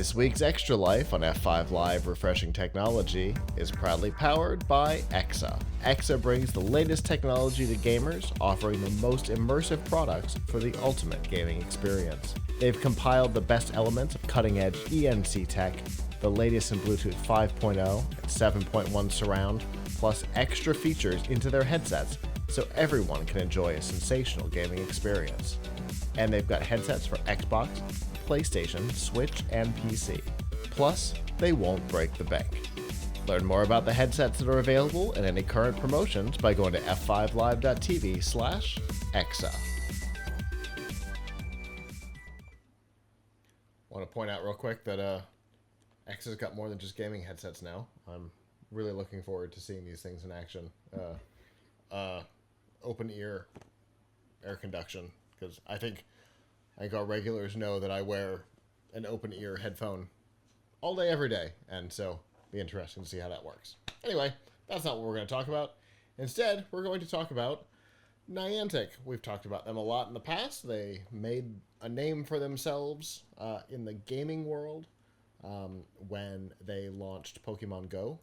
This week's Extra Life on F5 Live Refreshing Technology is proudly powered by EXA. EXA brings the latest technology to gamers, offering the most immersive products for the ultimate gaming experience. They've compiled the best elements of cutting-edge ENC tech, the latest in Bluetooth 5.0 and 7.1 surround, plus extra features into their headsets so everyone can enjoy a sensational gaming experience. And they've got headsets for Xbox, PlayStation, Switch, and PC. Plus, they won't break the bank. Learn more about the headsets that are available and any current promotions by going to f5live.tv/exa. Want to point out real quick that EXA's got more than just gaming headsets now. I'm really looking forward to seeing these things in action. Open ear air conduction, because I think our regulars know that I wear an open ear headphone all day, every day, and so it'll be interesting to see how that works. Anyway, that's not what we're going to talk about. Instead, we're going to talk about Niantic. We've talked about them a lot in the past. They made a name for themselves in the gaming world when they launched Pokemon Go.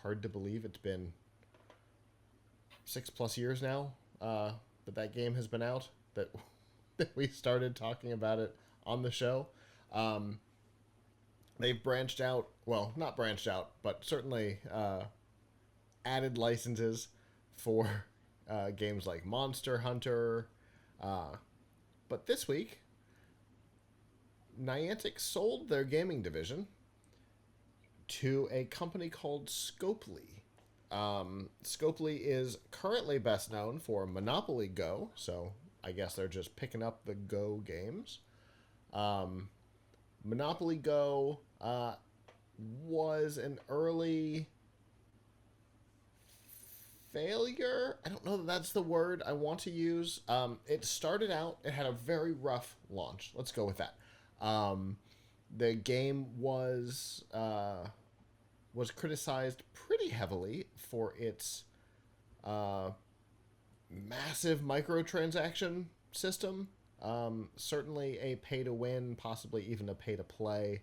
Hard to believe it's been 6+ years now that game has been out, that we started talking about it on the show. They've branched out, well, not branched out, but certainly added licenses for games like Monster Hunter. But this week, Niantic sold their gaming division to a company called Scopely. Scopely is currently best known for Monopoly Go, so I guess they're just picking up the Go games. Monopoly Go was an early failure. I don't know that that's the word I want to use. It started out, it had a very rough launch. Let's go with that. The game was criticized pretty heavily for its massive microtransaction system. Certainly a pay-to-win, possibly even a pay-to-play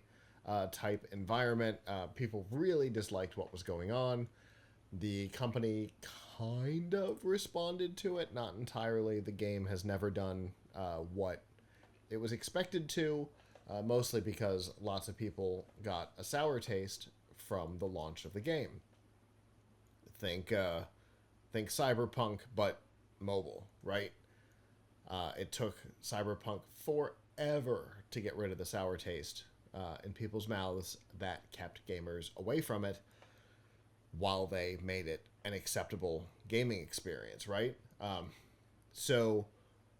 type environment. People really disliked what was going on. The company kind of responded to it, not entirely. The game has never done what it was expected to, mostly because lots of people got a sour taste from the launch of the game. Think Cyberpunk, but mobile, right? It took Cyberpunk forever to get rid of the sour taste in people's mouths that kept gamers away from it while they made it an acceptable gaming experience, right? So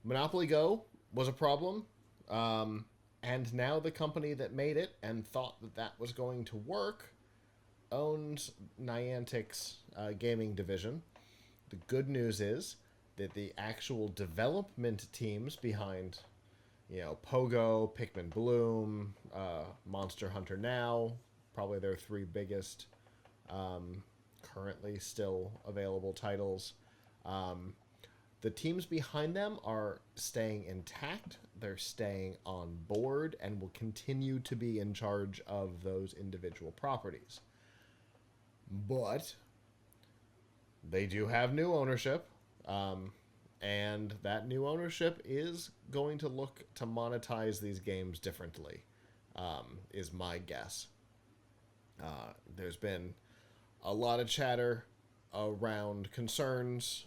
Monopoly Go was a problem, and now the company that made it and thought that was going to work owns Niantic's gaming division. The good news is that the actual development teams behind, Pogo, Pikmin Bloom, Monster Hunter Now, probably their three biggest currently still available titles. The teams behind them are staying intact. They're staying on board and will continue to be in charge of those individual properties. But they do have new ownership, and that new ownership is going to look to monetize these games differently, is my guess. There's been a lot of chatter around concerns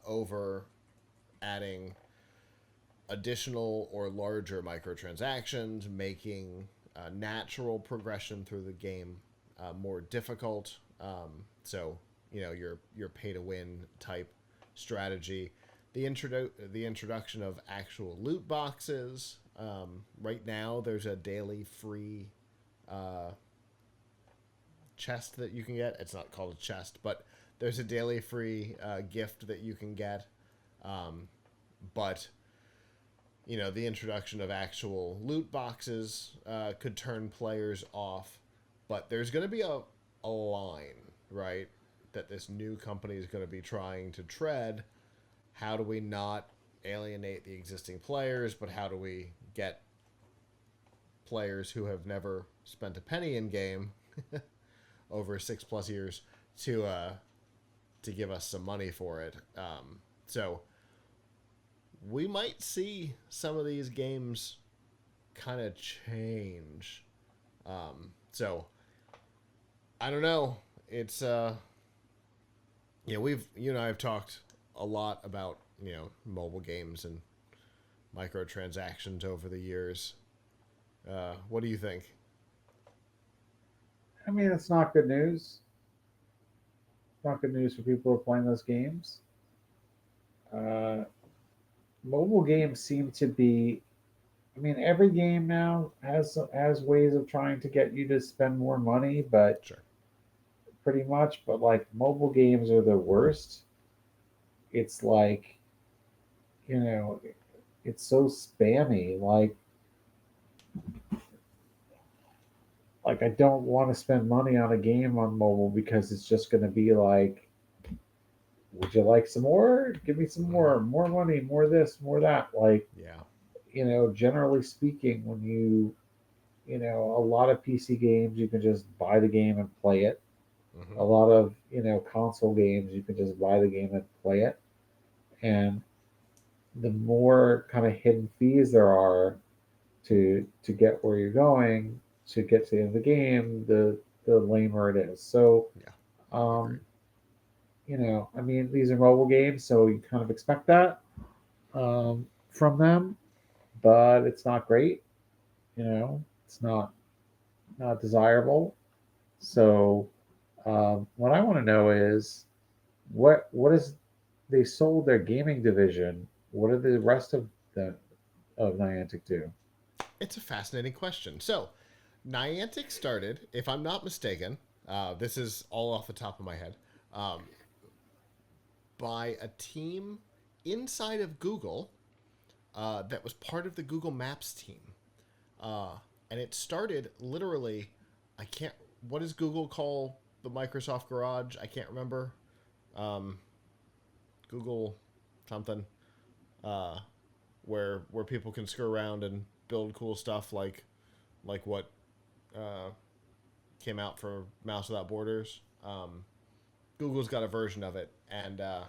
over adding additional or larger microtransactions, making natural progression through the game more difficult. So, your pay-to-win type strategy. The introduction of actual loot boxes. Right now, there's a daily free chest that you can get. It's not called a chest, but there's a daily free gift that you can get. But the introduction of actual loot boxes could turn players off. But there's going to be a line, right, that this new company is going to be trying to tread. How do we not alienate the existing players, but how do we get players who have never spent a penny in game over 6+ years to give us some money for it. So we might see some of these games kind of change. So I don't know. It's you and I have talked a lot about mobile games and microtransactions over the years. What do you think? I mean, it's not good news. It's not good news for people who are playing those games. Uh, Mobile games seem to be. I mean, every game now has ways of trying to get you to spend more money, but Sure. pretty much. But like mobile games are the worst. It's like you know, it's so spammy. Like I don't want to spend money on a game on mobile because it's just going to be like, would you like some more? Give me some Mm-hmm. more money, more this, more that. Like, Yeah. generally speaking, when a lot of PC games, you can just buy the game and play it. Mm-hmm. A lot of, console games, you can just buy the game and play it. And the more kind of hidden fees there are to get where you're going, to get to the end of the game, the lamer it is. So, Yeah. um, Agreed. I mean, these are mobile games, so you kind of expect that from them, but it's not great. It's not desirable. So, what I want to know is what is they sold their gaming division. What did the rest of Niantic do? It's a fascinating question. So, Niantic started, if I'm not mistaken, this is all off the top of my head, um, by a team inside of Google that was part of the Google Maps team. Uh, and it started literally, I can't, what does Google call the Microsoft Garage? I can't remember. Um, Google something, uh, where people can screw around and build cool stuff like what uh, came out for Mouse Without Borders. Google's got a version of it, and I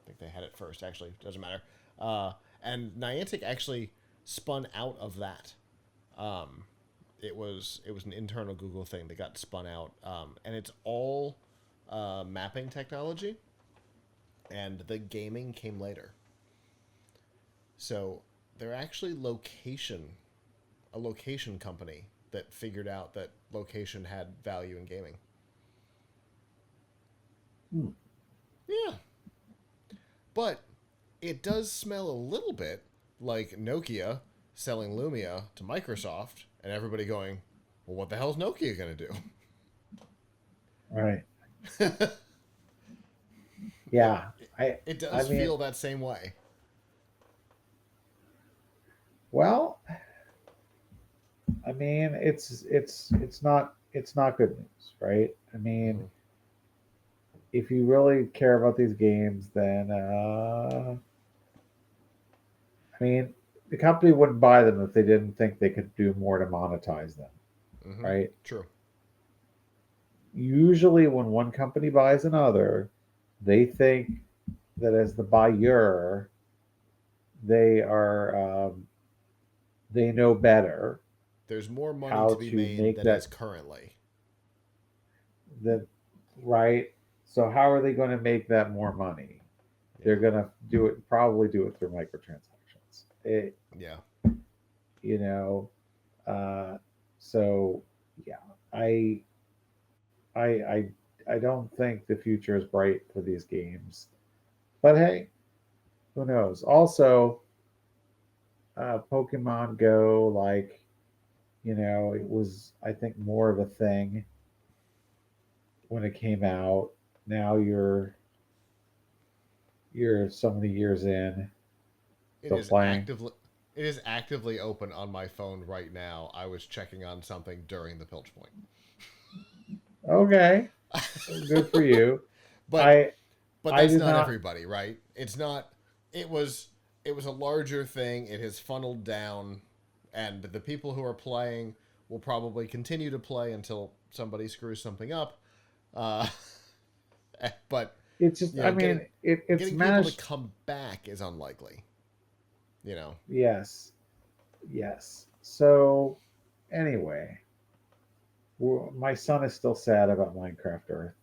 think they had it first. Actually, doesn't matter. Uh, and Niantic actually spun out of that. Um, it was an internal Google thing that got spun out, and it's all mapping technology, and the gaming came later. So they're actually a location company that figured out that location had value in gaming. Hmm. Yeah, but it does smell a little bit like Nokia selling Lumia to Microsoft, and everybody going, "Well, what the hell is Nokia going to do?" Right. it, Yeah. it I it I does mean, feel that same way. well, I mean, it's not good news, right? I mean, Mm-hmm. if you really care about these games, then I mean, the company wouldn't buy them if they didn't think they could do more to monetize them, Mm-hmm. right? True. Usually, when one company buys another, they think that as the buyer, they are they know better There's more money to how be to made make than is that currently. that right. So how are they going to make that more money? They're Yeah. going to probably do it through microtransactions. Yeah. You know, uh, so yeah, I I I I don't think the future is bright for these games. But hey, who knows? Also, Pokemon Go, like it was I think more of a thing when it came out. Now you're so many years in, It still is playing. actively it is actively open on my phone right now. I was checking on something during the pilch point. Okay, good for you. but I but I that's did not not. everybody, right? It's not. It was a larger thing. It has funneled down. And the people who are playing will probably continue to play until somebody screws something up. Uh, but It's just, you I know, mean, it's getting people to managed. come back is unlikely. You know, Yes, yes. So anyway, my son is still sad about Minecraft Earth.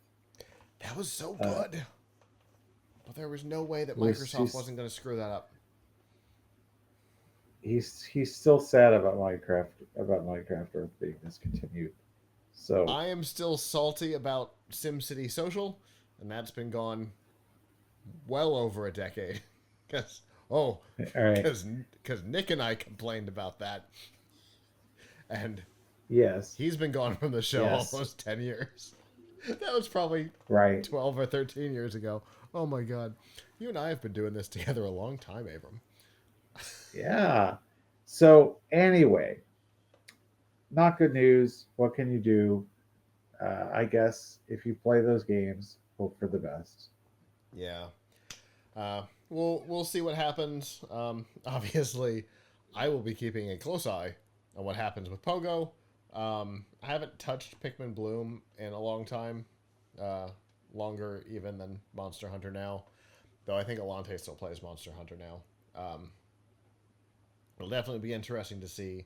that was so Uh, good, but there was no way that was Microsoft wasn't going to screw that up. he's still sad about Minecraft Earth being discontinued. So, I am still salty about SimCity Social, and that's been gone well over a decade. Because oh, all right, because Nick and I complained about that, and yes, he's been gone from the show yes, almost 10 years. That was probably right, 12 or 13 years ago. Oh my god, you and I have been doing this together a long time, Abram. yeah. So anyway, not good news. What can you do? I guess if you play those games, hope for the best. Yeah. We'll see what happens. Obviously, I will be keeping a close eye on what happens with Pogo. I haven't touched Pikmin Bloom in a long time, longer even than Monster Hunter now. Though I think Alante still plays Monster Hunter now. It'll definitely be interesting to see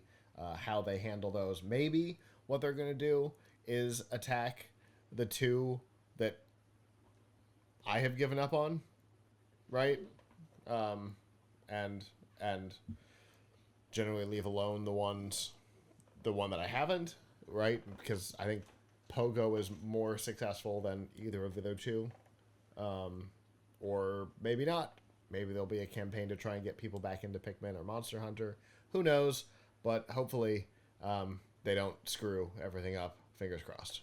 how they handle those. Maybe what they're going to do is attack the two that I have given up on, right? Um, and and generally leave alone the one that I haven't, right? Because I think Pogo is more successful than either of the other two, or maybe not. Maybe there'll be a campaign to try and get people back into Pikmin or Monster Hunter. Who knows? But hopefully, they don't screw everything up. Fingers crossed.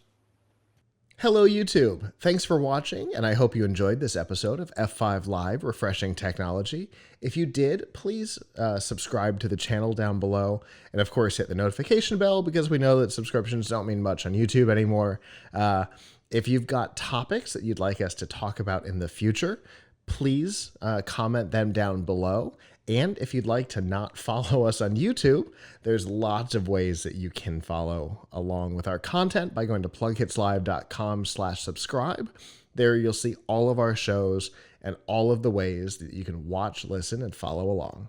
Hello, YouTube. Thanks for watching, and I hope you enjoyed this episode of F5 Live Refreshing Technology. If you did, please subscribe to the channel down below, and of course, hit the notification bell because we know that subscriptions don't mean much on YouTube anymore. If you've got topics that you'd like us to talk about in the future, please comment them down below. And if you'd like to not follow us on YouTube, there's lots of ways that you can follow along with our content by going to plughitslive.com/subscribe. There you'll see all of our shows and all of the ways that you can watch, listen, and follow along.